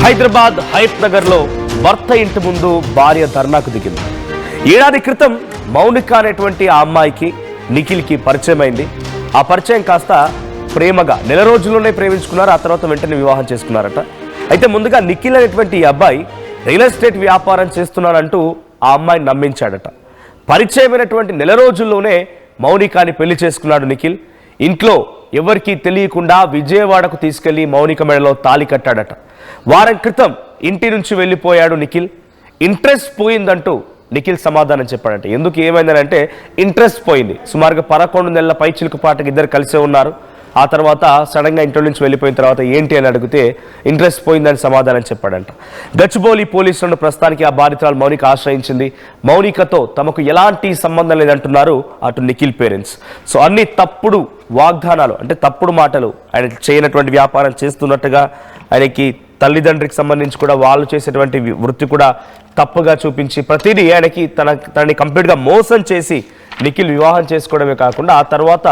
హైదరాబాద్ హయత్ నగర్ లో భర్త ఇంటి ముందు భార్య ధర్నాకు దిగింది. ఏడాది క్రితం మౌనిక అనేటువంటి ఆ అమ్మాయికి నిఖిల్కి పరిచయం అయింది. ఆ పరిచయం కాస్త ప్రేమగా నెల రోజుల్లోనే ప్రేమించుకున్నారు. ఆ తర్వాత వెంటనే వివాహం చేసుకున్నారట. అయితే ముందుగా నిఖిల్ అనేటువంటి ఈ అబ్బాయి రియల్ ఎస్టేట్ వ్యాపారం చేస్తున్నాడంటూ ఆ అమ్మాయిని నమ్మించాడట. పరిచయమైనటువంటి నెల రోజుల్లోనే మౌనికాని పెళ్లి చేసుకున్నాడు నిఖిల్. ఇంట్లో ఎవరికీ తెలియకుండా విజయవాడకు తీసుకెళ్లి మౌనిక మెడలో తాళి కట్టాడట. వారం క్రితం ఇంటి నుంచి వెళ్ళిపోయాడు నిఖిల్. ఇంట్రెస్ట్ పోయిందంటూ నిఖిల్ సమాధానం చెప్పాడంట. ఎందుకు ఏమైందనంటే ఇంట్రెస్ట్ పోయింది. సుమారుగా 11 నెలల పైచిలుకు పాటకి ఇద్దరు కలిసే ఉన్నారు. ఆ తర్వాత సడన్గా ఇంట్లో నుంచి వెళ్ళిపోయిన తర్వాత ఏంటి అని అడిగితే ఇంట్రెస్ట్ పోయిందని సమాధానం చెప్పాడంట. గచ్చిబౌలి పోలీసులను ప్రస్తుతానికి ఆ బాధితురాలు మౌనిక ఆశ్రయించింది. మౌనికతో తమకు ఎలాంటి సంబంధం లేదంటున్నారు అటు నిఖిల్ పేరెంట్స్. సో అన్ని తప్పుడు వాగ్దానాలు, అంటే తప్పుడు మాటలు, ఆయన చేయనటువంటి వ్యాపారం చేస్తున్నట్టుగా, ఆయనకి తల్లిదండ్రికి సంబంధించి కూడా వాళ్ళు చేసేటువంటి వృత్తి కూడా తప్పుగా చూపించి ప్రతిదీ ఆయనకి తనని కంప్లీట్గా మోసం చేసి నిఖిల్ వివాహం చేసుకోవడమే కాకుండా ఆ తర్వాత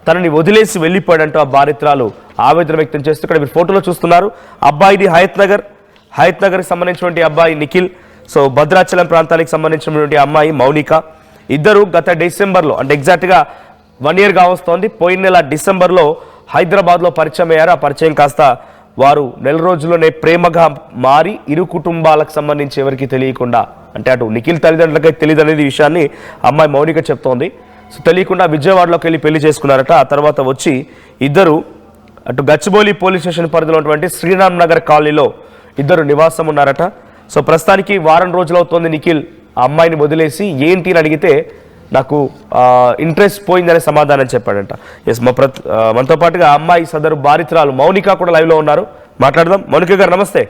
తనని వదిలేసి వెళ్ళిపోయాడంటూ ఆ బాధితురాలు ఆవేదన వ్యక్తం చేస్తూ ఇక్కడ మీరు ఫోటోలో చూస్తున్నారు. అబ్బాయిది హయత్ నగర్కి సంబంధించినటువంటి అబ్బాయి నిఖిల్. సో భద్రాచలం ప్రాంతానికి సంబంధించినటువంటి అమ్మాయి మౌనిక. ఇద్దరు గత డిసెంబర్లో, అంటే ఎగ్జాక్ట్గా 1 year కావస్తోంది, పోయిన నెల డిసెంబర్లో హైదరాబాద్లో పరిచయం అయ్యారు. ఆ పరిచయం కాస్త వారు నెల రోజుల్లోనే ప్రేమగా మారి ఇరు కుటుంబాలకు సంబంధించి ఎవరికి తెలియకుండా, అంటే అటు నిఖిల్ తల్లిదండ్రులకైతే తెలియదు అనేది విషయాన్ని అమ్మాయి మౌనిక చెప్తోంది. సో తెలియకుండా విజయవాడలోకి వెళ్ళి పెళ్లి చేసుకున్నారట. ఆ తర్వాత వచ్చి ఇద్దరు అటు గచ్చిబౌలి పోలీస్ స్టేషన్ పరిధిలో ఉన్నటువంటి శ్రీరామ్ నగర్ కాలనీలో ఇద్దరు నివాసం ఉన్నారట. సో ప్రస్తుతానికి వారం రోజులు అవుతోంది నిఖిల్ ఆ అమ్మాయిని వదిలేసి. ఏంటి అని అడిగితే నాకు ఇంట్రెస్ట్ పోయిందనే సమాధానం చెప్పాడంట. ఎస్, మనతో పాటుగా అమ్మాయి సదరు బాధితురాలు మౌనిక కూడా లైవ్లో ఉన్నారు. మాట్లాడదాం. మౌనిక గారు నమస్తే.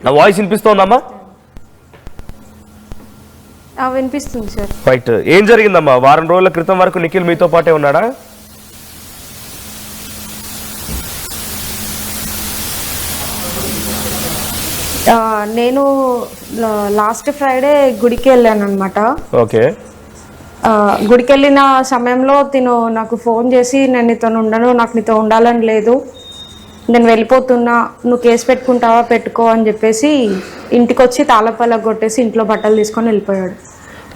నా వాయిస్ వినిపిస్తోందమ్మా? వినిపిస్తుంది సార్. రైట్. ఏం జరిగిందమ్మా? వారం రోజుల క్రితం వరకు నిఖిల్ మీతో పాటే ఉన్నాడా? నేను లాస్ట్ ఫ్రైడే గుడికి వెళ్ళాను అనమాట. ఓకే. గుడికి వెళ్ళిన సమయంలో తిను నాకు ఫోన్ చేసి నేను నీతో ఉండను, నాకు నీతో ఉండాలని లేదు, నేను వెళ్ళిపోతున్నా, నువ్వు కేసు పెట్టుకుంటావా పెట్టుకో అని చెప్పేసి ఇంటికి వచ్చి తాళపల్ల కొట్టేసి ఇంట్లో బట్టలు తీసుకొని వెళ్ళిపోయాడు.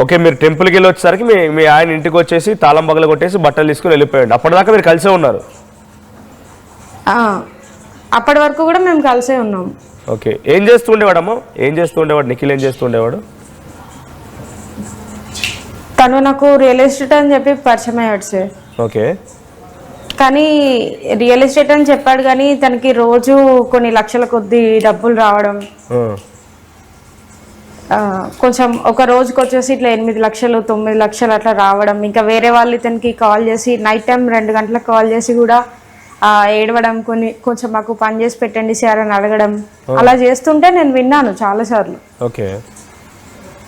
ఓకే, మీరు టెంపుల్కి వెళ్ళి వచ్చేసరికి మీ ఆయన ఇంటికి వచ్చేసి తాళం పగల కొట్టేసి బట్టలు తీసుకుని వెళ్ళిపోయాడు. అప్పటిదాకా మీరు కలిసే ఉన్నారు? అప్పటి వరకు కూడా మేము కలిసే ఉన్నాం. ఓకే. ఏం చేస్తూ ఉండేవాడమ్మా? ఏం చేస్తూ ఉండేవాడు నిఖిల్? ఏం చేస్తూ ఉండేవాడు? తను నాకు రియల్ ఎస్టేట్ అని చెప్పి పరిచయం అయ్యాడు సార్. ఓకే. కానీ రియల్ ఎస్టేట్ అని చెప్పాడు కానీ తనకి రోజు కొన్ని లక్షల కొద్ది డబ్బులు రావడం, కొంచెం ఒక రోజుకి వచ్చేసి ఇట్లా 8 లక్షలు 9 లక్షలు అట్లా రావడం, ఇంకా వేరే వాళ్ళు ఇతనికి కాల్ చేసి నైట్ టైం 2 గంటలకు కాల్ చేసి కూడా ఏడవడం, కొంచెం మాకు పని చేసి పెట్టండి సార్ అని అడగడం, అలా చేస్తుంటే నేను విన్నాను చాలా సార్లు. ఓకే.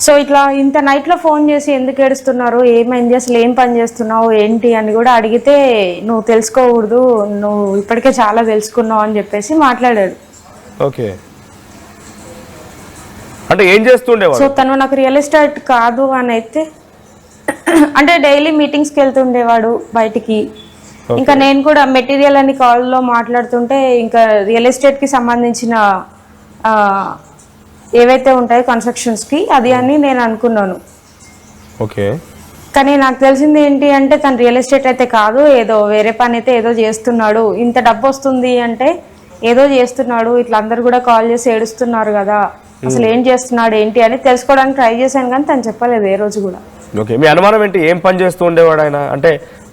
సో ఇట్లా ఇంత నైట్లో ఫోన్ చేసి ఎందుకు ఏడుస్తున్నారు, ఏమైంది, అసలు ఏం పని చేస్తున్నావు ఏంటి అని కూడా అడిగితే నువ్వు తెలుసుకోకూడదు, నువ్వు ఇప్పటికే చాలా తెలుసుకున్నావు అని చెప్పేసి మాట్లాడాడు. ఓకే. అంటే ఏం చేస్తుండేవాడు? సో తను నాకు రియల్ ఎస్టేట్ కాదు అని అయితే, అంటే డైలీ మీటింగ్స్కి వెళ్తుండేవాడు బయటికి. ఇంకా నేను కూడా మెటీరియల్ అని కాల్లో మాట్లాడుతుంటే ఇంకా రియల్ ఎస్టేట్కి సంబంధించిన ఏవైతే ఉంటాయో కన్స్ట్రక్షన్స్కి అది అని నేను అనుకున్నాను. ఓకే. కానీ నాకు తెలిసింది ఏంటి అంటే తను రియల్ ఎస్టేట్ అయితే కాదు, ఏదో వేరే పని అయితే ఏదో చేస్తున్నాడు, ఇంత డబ్బు వస్తుంది అంటే ఏదో చేస్తున్నాడు, ఇట్లా అందరు కూడా కాల్ చేసి ఏడుస్తున్నారు కదా, అసలు ఏం చేస్తున్నాడు ఏంటి అని తెలుసుకోవడానికి ట్రై చేశాను కానీ తను చెప్పలేదు ఏ రోజు కూడా. ఓకే. మీ అనుమానం ఏంటి? ఏం పని చేస్తూ ఉండేవాడు ఆయన? అంటే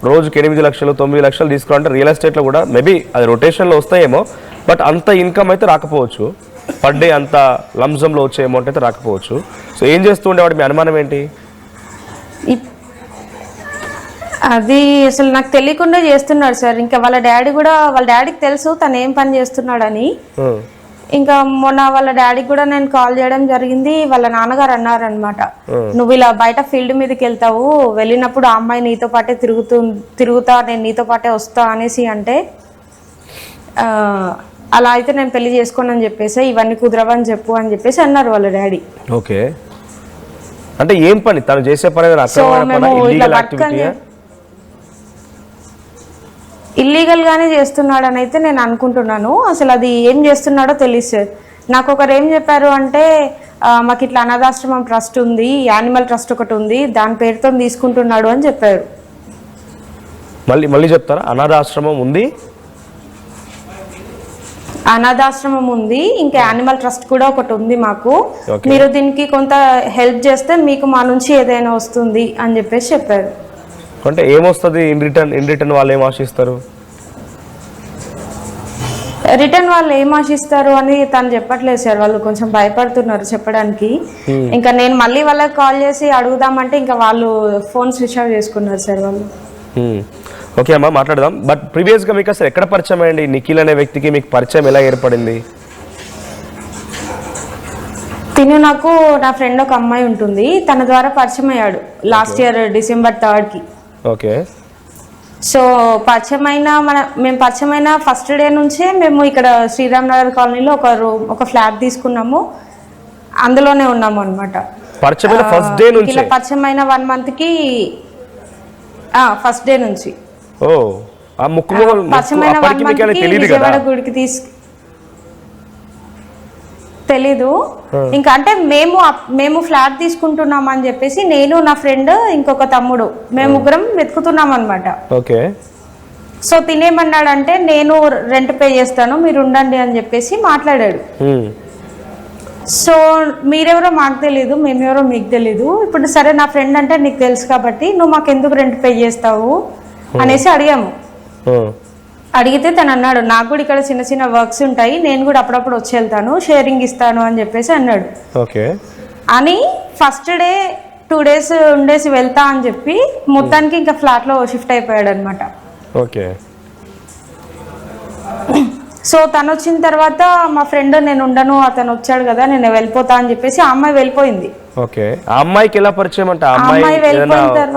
రోజుకి 8 లక్షలు 9 లక్షలు తీసుకోవాలంటే రియల్ ఎస్టేట్లో కూడా మేబీ అది రొటేషన్లో వస్తాయేమో, బట్ అంత ఇన్కమ్ అయితే రాకపోవచ్చు. పర్ డే అంత లంజంలో వచ్చే అమౌంట్ అయితే రాకపోవచ్చు. సో ఏం చేస్తూ ఉండేవాడు? మీ అనుమానం ఏంటి? అది అసలు నాకు తెలియకుండా చేస్తున్నాడు సార్. ఇంకా వాళ్ళ డాడీకి తెలుసు తను ఏం పని చేస్తున్నాడని. ఇంకా మొన్న వాళ్ళ డాడీకి కూడా నేను కాల్ చేయడం జరిగింది. వాళ్ళ నాన్నగారు అన్నారనమాట, నువ్వు ఇలా బయట ఫీల్డ్ మీదకి వెళ్తావు, వెళ్ళినప్పుడు ఆ అమ్మాయి నీతో పాటే తిరుగుతా, నేను నీతో పాటే వస్తా అనేసి అంటే, అలా అయితే నేను పెళ్లి చేసుకోను అని చెప్పేసి, ఇవన్నీ కుదరవని చెప్పు అని చెప్పేసి అన్నారు వాళ్ళ డాడీ. ఓకే. అంటే ఏం పని తను చేసే పని? ఇల్లీగల్ గానే చేస్తున్నాడని అయితే నేను అనుకుంటున్నాను. అసలు అది ఏం చేస్తున్నాడో తెలియదు సార్. నాకు ఒకరు ఏం చెప్పారు అంటే మాకు ఇట్లా అనాథాశ్రమం ట్రస్ట్ ఉంది, యానిమల్ ట్రస్ట్ ఒకటి ఉంది, దాని పేరుతో తీసుకుంటున్నాడు అని చెప్పారు. మళ్ళీ చెప్తారా? అనాథాశ్రమం ఉంది, అనాథాశ్రమం ఉంది, ఇంకా యానిమల్ ట్రస్ట్ కూడా ఒకటి ఉంది మాకు. Okay. మీరు దీనికి కొంత హెల్ప్ చేస్తే మీకు మా నుంచి ఏదైనా వస్తుంది అని చెప్పేసి చెప్పారు. అంటే ఏమొస్తుంది ఇన్ రిటర్న్ వాళ్ళు ఏం ఆశిస్తారు? రిటర్న్ వాళ్ళు ఏం ఆశిస్తారు అని తను చెప్పట్లేదు సార్. వాళ్ళు కొంచెం భయపడుతున్నారు చెప్పడానికి. ఇంకా నేను మళ్ళీ వాళ్ళకి కాల్ చేసి అడుగుదామంటే ఇంకా వాళ్ళు ఫోన్ స్విచ్ ఆఫ్ చేసుకున్నారు సార్ వాళ్ళు. ఓకే అమ్మా, మాట్లాడదాం. బట్ ప్రీవియస్గా మీకు అసలు ఎక్కడ పరిచయం అయ్యండి నిఖిల్ అనే వ్యక్తికి? మీకు పరిచయం ఎలా ఏర్పడింది? తిను నాకు నా ఫ్రెండ్ ఒక అమ్మాయి ఉంటుంది, తన ద్వారా పరిచయం అయ్యాడు last year December 3rd. Okay. So మేము పరిచయమైన ఫస్ట్ డే నుంచే మేము ఇక్కడ శ్రీరామ్ నగర్ కాలనీలో ఒక ఫ్లాట్ తీసుకున్నాము, అందులోనే ఉన్నాము అనమాట. పరిచయమైన ఫస్ట్ డే నుంచి? ఇలా పరిచయమైన 1 monthకి ఫస్ట్ డే నుంచి. ఓ, ఆ పరిచయమైన 1 monthకి విజయవాడ గుడికి తెలీదు. ఇంకా అంటే మేము ఫ్లాట్ తీసుకుంటున్నాం అని చెప్పేసి నేను, నా ఫ్రెండ్, ఇంకొక తమ్ముడు, మేము ముగ్గురం వెతుకుతున్నాం అనమాట. ఓకే. సో తినేమన్నాడంటే నేను రెంట్ పే చేస్తాను, మీరు ఉండండి అని చెప్పేసి మాట్లాడాడు. సో మీరెవరో మాకు తెలీదు, మేమెవరో మీకు తెలీదు. ఇప్పుడు సరే నా ఫ్రెండ్ అంటే నీకు తెలుసు కాబట్టి నువ్వు మాకు ఎందుకు రెంట్ పే చేస్తావు అనేసి అడిగాము. అడిగితే తను అన్నాడు నాకు కూడా ఇక్కడ చిన్న చిన్న వర్క్స్ ఉంటాయి, నేను కూడా అప్పుడప్పుడు వచ్చి వెళ్తాను, షేరింగ్ ఇస్తాను అని చెప్పేసి అన్నాడు. ఓకే. అని ఫస్ట్ డే 2 days ఉండేసి వెళ్తా అని చెప్పి మొత్తానికి ఇంకా ఫ్లాట్లో షిఫ్ట్ అయిపోయాడు అనమాట. ఓకే. సో తను వచ్చిన తర్వాత మా ఫ్రెండ్ నేను ఉండను, అతను వచ్చాడు కదా నేను వెళ్ళిపోతా అని చెప్పేసి ఆ అమ్మాయి వెళ్ళిపోయింది. ఓకే. ఆ అమ్మాయికి ఎలా పరిచయం? అంటే అమ్మాయి వెళ్ళిపోయిన తర్వాత